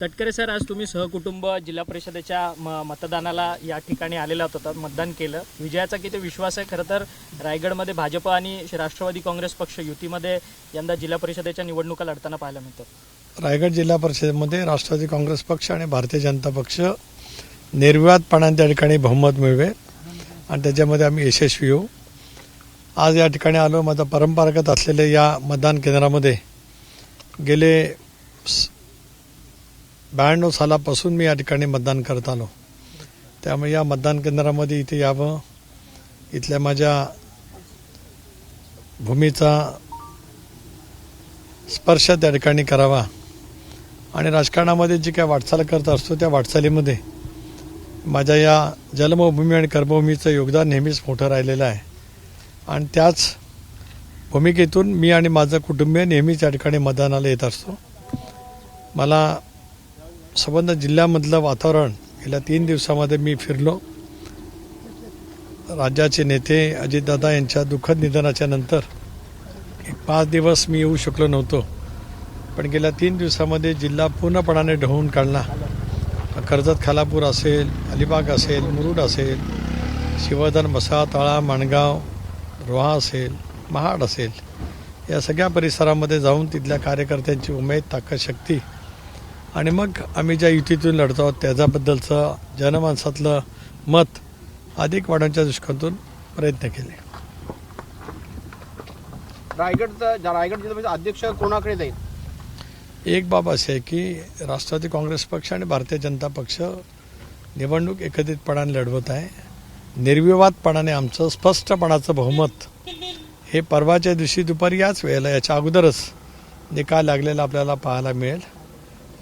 Tatkare sir, आज तुम्ही सहकुटुंब जिल्हा परिषदेच्या मतदानाला या ठिकाणी आलेला होता, मतदान केलं. विजयाचा किती विश्वास आहे? खरं तर रायगडमध्ये भाजप आणि राष्ट्रवादी काँग्रेस पक्ष युतीमध्ये यंदा जिल्हा परिषदेच्या निवडणुका लढताना पाहायला मिळतात. रायगड जिल्हा परिषदेमध्ये राष्ट्रवादी काँग्रेस पक्ष आणि भारतीय जनता पक्ष निर्विवादपणाने त्या ठिकाणी बहुमत मिळवेल आणि त्याच्यामध्ये आम्ही यशस्वी होऊ. आज या ठिकाणी आलो. माझा परंपरागत असलेल्या या मतदान केंद्रामध्ये गेले 92 सालापासून मी या ठिकाणी मतदान करत आलो. त्यामुळे या मतदान केंद्रामध्ये इथे यावं, इथल्या माझ्या भूमीचा स्पर्श त्या ठिकाणी करावा आणि राजकारणामध्ये जी काय वाटचाल करत असतो त्या वाटचालीमध्ये माझ्या या जन्मभूमी आणि कर्मभूमीचं योगदान नेहमीच मोठं राहिलेलं आहे आणि त्याच भूमिकेतून मी आणि माझं कुटुंबीय नेहमीच या ठिकाणी मतदानाला येत असतो. मला संबंध जिल्ह्यामधलं वातावरण गेल्या 3 दिवसामध्ये मी फिरलो. राज्याचे नेते अजितदादा यांच्या दुःखद निधनाच्या नंतर 5 दिवस मी येऊ शकलो नव्हतो, पण गेल्या 3 दिवसामध्ये जिल्हा पूर्णपणाने ढवळून काढला. कर्जत खालापूर असेल, अलिबाग असेल, मुरुड असेल, शिवधन, बसा, तळा, माणगाव, रोहा असेल, महाड असेल, या सगळ्या परिसरामध्ये जाऊन तिथल्या कार्यकर्त्यांची उमेद, ताकद, शक्ती आणि मग आम्ही ज्या युतीतून लढतो आहोत त्याच्याबद्दलचं जनमानसातलं मत अधिक वाढवण्याच्या दृष्टीकोनातून प्रयत्न केले. रायगड जिल्हा अध्यक्ष कोणाकडे जाईल? एक बाब अशी आहे की राष्ट्रवादी काँग्रेस पक्ष आणि भारतीय जनता पक्ष निवडणूक एकत्रितपणाने लढवत आहे. निर्विवादपणाने आमचं स्पष्टपणाचं बहुमत हे परवाच्या दिवशी दुपारी याच वेळेला, याच्या अगोदरच निकाल लागलेला आपल्याला पाहायला मिळेल.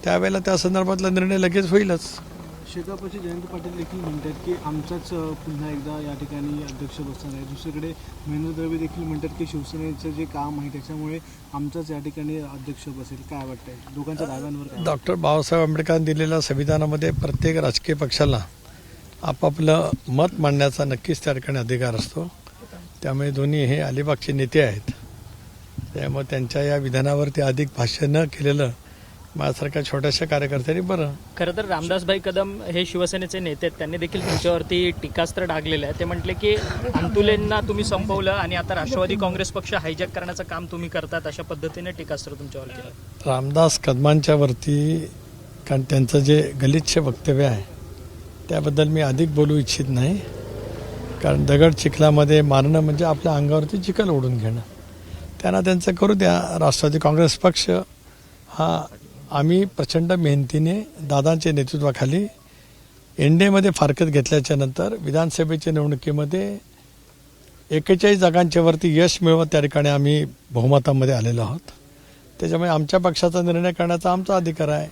त्यावेळेला त्या संदर्भातला निर्णय लगेच होईलच. शेकापचे जयंत पाटील देखील म्हणतात की आमचाच पुन्हा एकदा या ठिकाणी अध्यक्ष बसणार आहे. दुसरीकडे महेंद्र दळवी देखील म्हणतात की शिवसेनेचं जे काम आहे त्याच्यामुळे आमचाच या ठिकाणी अध्यक्ष बसेल. काय वाटतंय दोघांच्या दाव्यांवर? डॉक्टर बाबासाहेब आंबेडकरांनी दिलेल्या संविधानामध्ये प्रत्येक राजकीय पक्षाला आपापलं मत मांडण्याचा नक्कीच त्या ठिकाणी अधिकार असतो. त्यामुळे दोन्ही हे अलिबागचे नेते आहेत, त्यामुळे त्यांच्या या विधानावरती अधिक भाष्य न केलेलं माझ्यासारख्या छोट्याशा कार्यकर्त्यांनी बरं. खरं तर रामदासभाई कदम हे शिवसेनेचे नेते आहेत, त्यांनी देखील तुमच्यावरती टीकास्त्र डागलेलं आहे. ते म्हटले की अंतुलेंना तुम्ही संपवलं आणि आता राष्ट्रवादी काँग्रेस पक्ष हायजॅक करण्याचं काम तुम्ही करतात, अशा पद्धतीने टीकास्त्र तुमच्यावर केलं. रामदास कदमांच्या वरती कारण त्यांचं जे गलिच्छ वक्तव्य आहे त्याबद्दल मी अधिक बोलू इच्छित नाही. कारण दगड चिखलामध्ये मारणं म्हणजे आपल्या अंगावरती चिखल ओढून घेणं. त्यांना त्यांचं करू द्या. राष्ट्रवादी काँग्रेस पक्ष हा आम्ही प्रचंड मेहनतीने दादांच्या नेतृत्वाखाली एनडीएमध्ये फारकत घेतल्याच्या नंतर विधानसभेच्या निवडणुकीमध्ये 41 जागांच्या वरती यश मिळवत त्या ठिकाणी आम्ही बहुमतामध्ये आलेलो आहोत. त्याच्यामुळे आमच्या पक्षाचा निर्णय करण्याचा आमचा अधिकार आहे.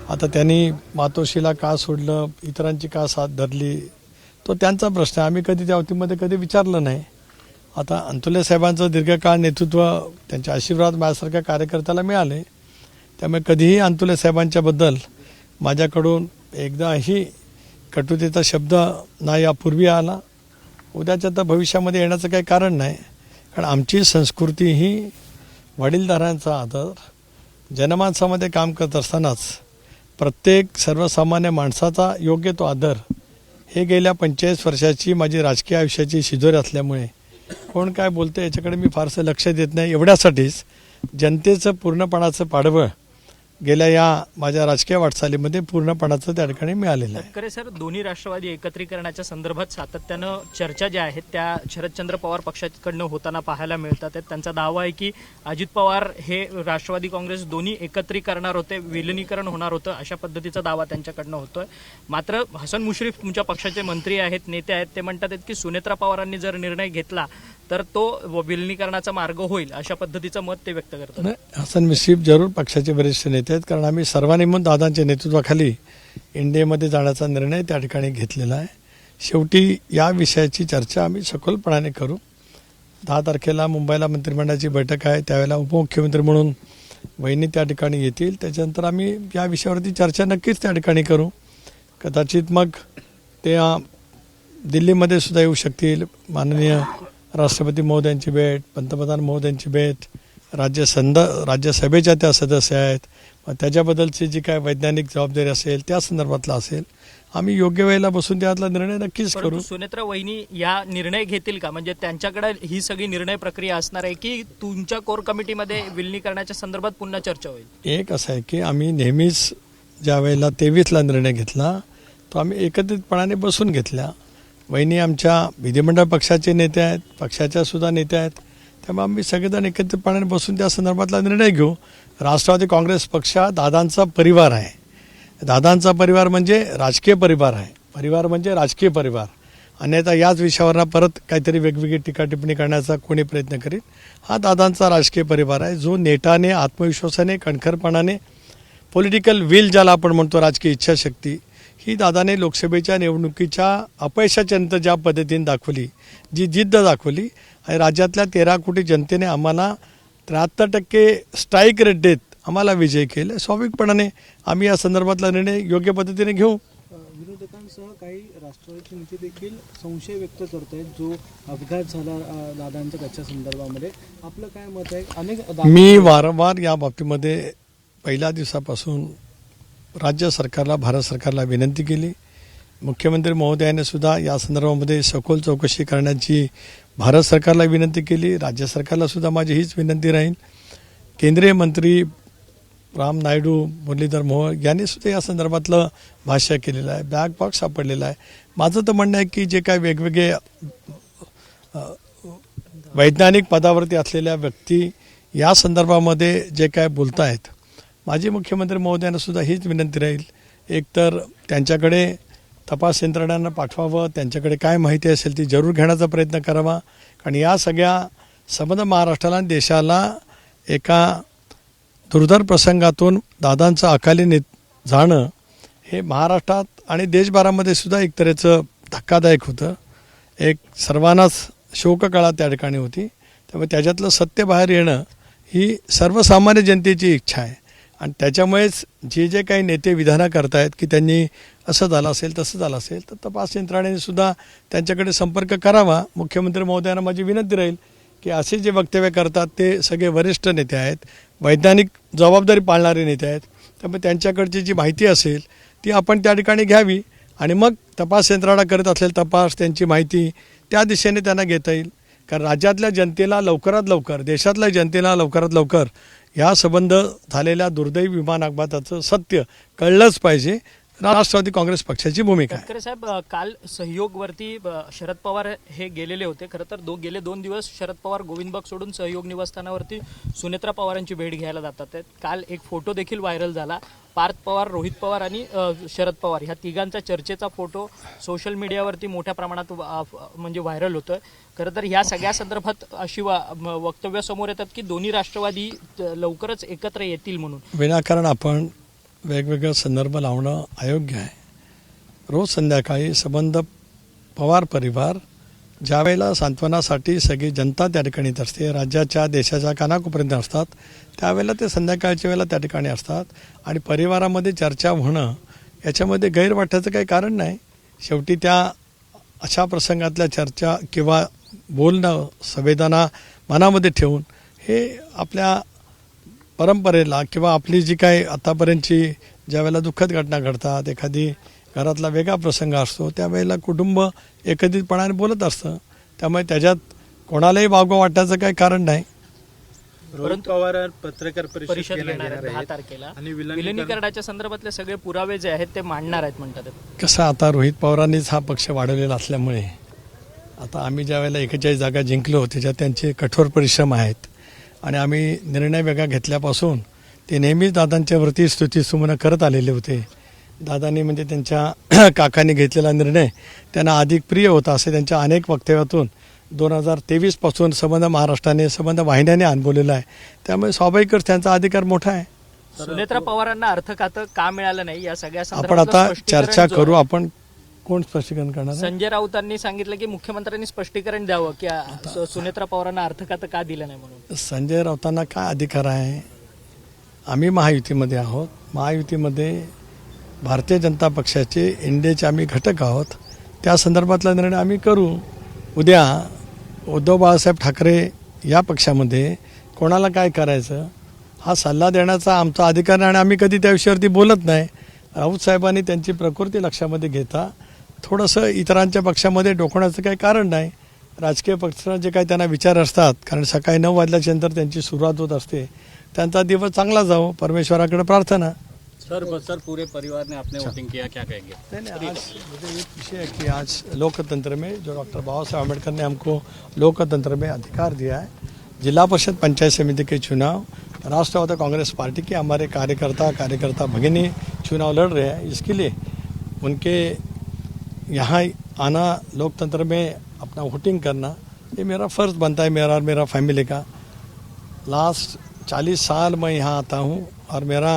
आता त्यांनी मातोश्रीला का सोडलं, इतरांची का साथ धरली, तो त्यांचा प्रश्न आहे. आम्ही कधी त्या वतीमध्ये कधी विचारलं नाही. आता अंतुले साहेबांचं दीर्घकाळ नेतृत्व, त्यांचे आशीर्वाद माझ्यासारख्या कार्यकर्त्याला मिळाले. त्यामुळे कधीही अंतुले साहेबांच्याबद्दल माझ्याकडून एकदाही कटुतेचा शब्द ना यापूर्वी आला, उद्याच्या तर भविष्यामध्ये येण्याचं काही कारण नाही. कारण आमची संस्कृती ही वडीलधाऱ्यांचा आदर, जनमानसामध्ये काम करत असतानाच प्रत्येक सर्वसामान्य माणसाचा योग्य तो आदर, हे गेल्या 45 वर्षाची माझी राजकीय आयुष्याची शिजोरी असल्यामुळे कोण काय बोलतं याच्याकडे मी फारसं लक्ष देत नाही. एवढ्यासाठीच जनतेचं पूर्णपणाचं पाडवं गेल्या या माझ्या राजकीय वाटचालीमध्ये पूर्णपणाचं त्या ठिकाणी मिळालेलं आहे. तटकरे सर, दोन्ही राष्ट्रवादी एकत्रीकरणाच्या संदर्भात सातत्यानं चर्चा ज्या आहेत त्या शरदचंद्र पवार पक्षाकडनं होताना पाहायला मिळतात. त्यांचा दावा आहे की अजित पवार हे राष्ट्रवादी काँग्रेस दोन्ही एकत्रीकरणार होते, विलिनीकरण होणार होतं, अशा पद्धतीचा दावा त्यांच्याकडनं होतोय. मात्र हसन मुश्रीफ तुमच्या पक्षाचे मंत्री आहेत, नेते आहेत, ते म्हणतात की सुनेत्रा पवारांनी जर निर्णय घेतला तर तो विलिनीकरणाचा मार्ग होईल, अशा पद्धतीचं मत ते व्यक्त करतात. हसन मुश्रीफ जरूर पक्षाचे वरिष्ठ नेते आहेत, कारण आम्ही सर्वांनी म्हणून दादांच्या नेतृत्वाखाली एनडीएमध्ये जाण्याचा निर्णय त्या ठिकाणी घेतलेला आहे. शेवटी या विषयाची चर्चा आम्ही सखोलपणाने करू. 10 तारखेला मुंबईला मंत्रिमंडळाची बैठक आहे, त्यावेळेला उपमुख्यमंत्री म्हणून वहिनी त्या ठिकाणी येतील. त्याच्यानंतर आम्ही या विषयावरती चर्चा नक्कीच त्या ठिकाणी करू. कदाचित मग ते दिल्लीमध्ये सुद्धा येऊ शकतील. माननीय राष्ट्रपती महोदयांची भेट, पंतप्रधान महोदयांची भेट, राज्यसभेच्या त्या सदस्य आहेत, त्याच्याबद्दलची जी काय वैज्ञानिक जबाबदारी असेल त्या संदर्भातला असेल, आम्ही योग्य वेळेला बसून त्यातला निर्णय नक्कीच करू. परंतु सुनेत्रा वहिनी या निर्णय घेतील का? म्हणजे त्यांच्याकडे ही सगळी निर्णय प्रक्रिया असणार आहे की तुमच्या कोर कमिटीमध्ये विलिनीकरणाच्या संदर्भात पुन्हा चर्चा होईल? एक असं आहे की आम्ही नेहमीच ज्या वेळेला 23ला निर्णय घेतला तो आम्ही एकत्रितपणाने बसून घेतला. वहिनी आमच्या विधिमंडळ पक्षाचे नेते आहेत, पक्षाच्या सुद्धा नेते आहेत, त्यामुळे आम्ही सगळेजण एकत्रितपणाने बसून त्या संदर्भातला निर्णय घेऊ. राष्ट्रवादी काँग्रेस पक्ष दादांचा परिवार आहे. दादांचा परिवार म्हणजे राजकीय परिवार आहे. परिवार म्हणजे राजकीय परिवार. अन्यथा याच विषयावर परत काहीतरी वेगवेगळी टीका टिप्पणी करण्याचा कोणी प्रयत्न करीत. हा दादांचा राजकीय परिवार आहे जो नेटाने, आत्मविश्वासाने, कणखरपणाने, पॉलिटिकल विल ज्याला आपण म्हणतो, राजकीय इच्छाशक्ती, ही दादाने लोकसभेच्या निवडणुकीच्या अपयशाच्या नंतर ज्या पद्धतीने दाखवली, जी जिद्द दाखवली आणि राज्यातल्या 13 कोटी जनतेने आम्हाला 73% स्ट्राईक रेट देत आम्हाला विजय केले. स्वाभाविकपणाने आम्ही या संदर्भातला निर्णय योग्य पद्धतीने घेऊ. विरोधकांसह काही राष्ट्रवादीचे नेते देखील संशय व्यक्त करत आहेत जो अपघात झाला दादांच्या त्याच्या संदर्भामध्ये. आपलं काय मत आहे? मी वारंवार या बाबतीमध्ये पहिल्या दिवसापासून राज्य सरकारला, भारत सरकारला विनंती केली. मुख्यमंत्री महोदयाने सुद्धा या संदर्भामध्ये सखोल चौकशी करण्याची भारत सरकारला विनंती केली. राज्य सरकारला सुद्धा माझी हीच विनंती राहील. केंद्रीय मंत्री राम नायडू, मुरलीधर मोहोळ यांनी सुद्धा या संदर्भातलं भाष्य केलेलं आहे. ब्लॅक बॉक्स सापडलेला आहे. माझं तर म्हणणं आहे की जे काय वेगवेगळे वैज्ञानिक पदावरती असलेल्या व्यक्ती या संदर्भामध्ये जे काय बोलत आहेत, माजी मुख्यमंत्री महोदयांना सुद्धा हीच विनंती राहील, एकतर त्यांच्याकडे तपास यंत्रणांना पाठवावं, त्यांच्याकडे काय माहिती असेल ती जरूर घेण्याचा प्रयत्न करावा. कारण या सगळ्या संबंध महाराष्ट्राला आणि देशाला एका दुर्धर प्रसंगातून दादांचं अकाली जाणं हे महाराष्ट्रात आणि देशभरामध्ये सुद्धा एक तऱ्हेचं धक्कादायक होतं. एक सर्वांनाच शोककळा त्या ठिकाणी होती. त्यामुळे त्याच्यातलं सत्य बाहेर येणं ही सर्वसामान्य जनतेची इच्छा आहे. आणि त्याच्यामुळेच जे काही नेते विधानं करतायत की त्यांनी असं झालं असेल, तसं झालं असेल, तर तपास यंत्रणेने सुद्धा त्यांच्याकडे संपर्क करावा. मुख्यमंत्री महोदयांना माझी विनंती राहील की असे जे वक्तव्य करतात ते सगळे वरिष्ठ नेते आहेत, वैज्ञानिक जबाबदारी पाळणारे नेते आहेत. त्यामुळे त्यांच्याकडची जी माहिती असेल ती आपण त्या ठिकाणी घ्यावी आणि मग तपास यंत्रणा करत असलेला तपास, त्यांची माहिती त्या दिशेने त्यांना घेता येईल. कारण राज्यातल्या जनतेला लवकरात लवकर, देशातल्या जनतेला लवकरात लवकर या संबंध झालेल्या दुर्दैवी विमान अपघाताचं सत्य कळलंच पाहिजे. राष्ट्रवादी काँग्रेस पक्षाची भूमिका आहे. तटकरे साहेब, काल सहयोगवरती शरद पवार हे गेलेले होते. खरं तर गेले 2 दिवस शरद पवार गोविंदबाग सोडून सहयोग निवासस्थानावरती सुनेत्रा पवारांची भेट घ्यायला जातात. काल एक फोटो देखील व्हायरल झाला. पार्थ पवार, रोहित पवार आणि शरद पवार ह्या तिघांचा चर्चेचा फोटो सोशल मीडियावरती मोठ्या प्रमाणात म्हणजे व्हायरल होतोय. खरं तर ह्या सगळ्या संदर्भात अशी वक्तव्य समोर येतात की दोन्ही राष्ट्रवादी लवकरच एकत्र येतील म्हणून. विनाकारण आपण वेगवेगळं संदर्भ लावणं अयोग्य आहे. रोज संध्याकाळी संबंध पवार परिवार ज्या वेळेला सांत्वनासाठी सगळी जनता त्या ठिकाणी असते, राज्याच्या देशाच्या कानाकोपर्यंत असतात, त्यावेळेला ते संध्याकाळच्या वेळेला त्या ठिकाणी असतात. आणि परिवारामध्ये चर्चा होणं याच्यामध्ये गैर वाटण्याचं काही कारण नाही. शेवटी त्या अशा प्रसंगातल्या चर्चा किंवा बोलणं, संवेदना मनामध्ये ठेवून हे आपल्या परंपरेला किंवा आपली जी काही आतापर्यंतची ज्या वेळेला दुःखद घटना घडतात, एखादी घरातला वेगळा प्रसंग असतो, त्यावेळेला कुटुंब एकत्रितपणाने बोलत असतं. त्यामुळे त्याच्यात कोणालाही वागवं वाटण्याचं काही कारण नाही. परंतु पवार पत्रकार परिषद घेणार आहेत 10 तारखेला आणि विलिनीकरणाच्या संदर्भातले सगळे पुरावे जे आहेत ते मांडणार आहेत म्हणतात. कसं आता रोहित पवारांनीच हा पक्ष वाढवलेला असल्यामुळे आता आम्ही ज्या वेळेला 41 जागा जिंकलो त्याच्यात त्यांचे कठोर परिश्रम आहेत. आणि आम्ही निर्णय वेगळा घेतल्यापासून ते नेहमीच दादांच्यावरती स्तुतीसुमनं करत आलेले होते. दादांनी म्हणजे त्यांच्या काकांनी घेतलेला निर्णय त्यांना अधिक प्रिय होता असे त्यांच्या अनेक वक्तव्यातून 2023 पासून संबंध महाराष्ट्राने, संबंध वाहिन्याने अनुभवलेला आहे. त्यामुळे स्वाभाविकच त्यांचा अधिकार मोठा आहे. सुनेत्रा पवारांना अर्थखातं का मिळालं नाही या सगळ्या आपण आता चर्चा करू. आपण कोण स्पष्टीकरण करणार? संजय राऊतांनी सांगितलं की मुख्यमंत्र्यांनी स्पष्टीकरण द्यावं की सुनेत्रा पवारांना अर्थखातं का दिलं नाही म्हणून. संजय राऊतांना काय अधिकार आहे? आम्ही महायुतीमध्ये आहोत. महायुतीमध्ये भारतीय जनता पक्षाचे इंडियाचे आम्ही घटक आहोत. त्या संदर्भातला निर्णय आम्ही करू. उद्या उद्धव बाळासाहेब ठाकरे या पक्षामध्ये कोणाला काय करायचं हा सल्ला देण्याचा आमचा अधिकार आहे आणि आम्ही कधी त्या विषयावरती बोलत नाही. राऊत साहेबांनी त्यांची प्रकृती लक्षामध्ये घेता थोडंसं इतरांच्या पक्षामध्ये डोकवण्याचं काही कारण नाही. राजकीय पक्षांना जे काही त्यांना विचार असतात, कारण सकाळी 9 वाजल्याच्यानंतर त्यांची सुरुवात होत असते, त्यांचा दिवस चांगला जाओ, परमेश्वराकडे प्रार्थना. सर पूरे परिवार ने आपने वोटिंग किया, क्या कहेंगे? नहीं, आज मुझे एक विषय है कि आज लोकतंत्र में जो डॉक्टर बाबा साहब अम्बेडकर ने हमको लोकतंत्र में अधिकार दिया है, जिला परिषद पंचायत समिति के चुनाव राष्ट्रवादी कांग्रेस पार्टी के हमारे कार्यकर्ता भगिनी चुनाव लड़ रहे हैं, इसके लिए उनके यहाँ आना, लोकतंत्र में अपना वोटिंग करना, ये मेरा फ़र्ज़ बनता है, मेरा और मेरा फैमिली का. लास्ट 40 साल मैं यहाँ आता हूँ और मेरा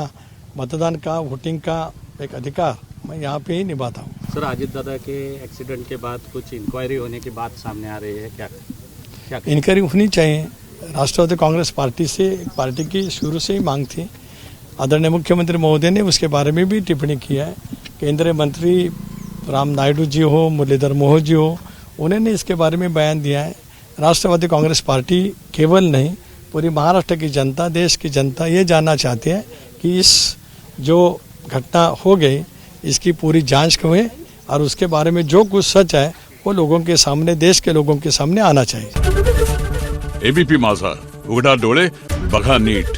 मतदान का, वोटिंग का एक अधिकार मैं यहाँ पे ही निभाता हूँ. सर अजीत दादा के एक्सीडेंट के बाद कुछ इंक्वायरी होने की बात सामने आ रही है, क्या इंक्वायरी होनी चाहिए. राष्ट्रवादी कांग्रेस पार्टी की शुरू से ही मांग थी. आदरणीय मुख्यमंत्री महोदय ने उसके बारे में भी टिप्पणी की है. केंद्रीय मंत्री राम नायडू जी हो, मुरलीधर मोहोळ जी हो, उन्होंने इसके बारे में बयान दिया है. राष्ट्रवादी कांग्रेस पार्टी केवल नहीं, पूरी महाराष्ट्र की जनता, देश की जनता ये जानना चाहती है कि इस जो घटना हो गई इसकी पूरी जांच हुए और उसके बारे में जो कुछ सच है वो लोगों के सामने, देश के लोगों के सामने आना चाहिए. एबीपी माझा, उघडा डोळे बघा नीट.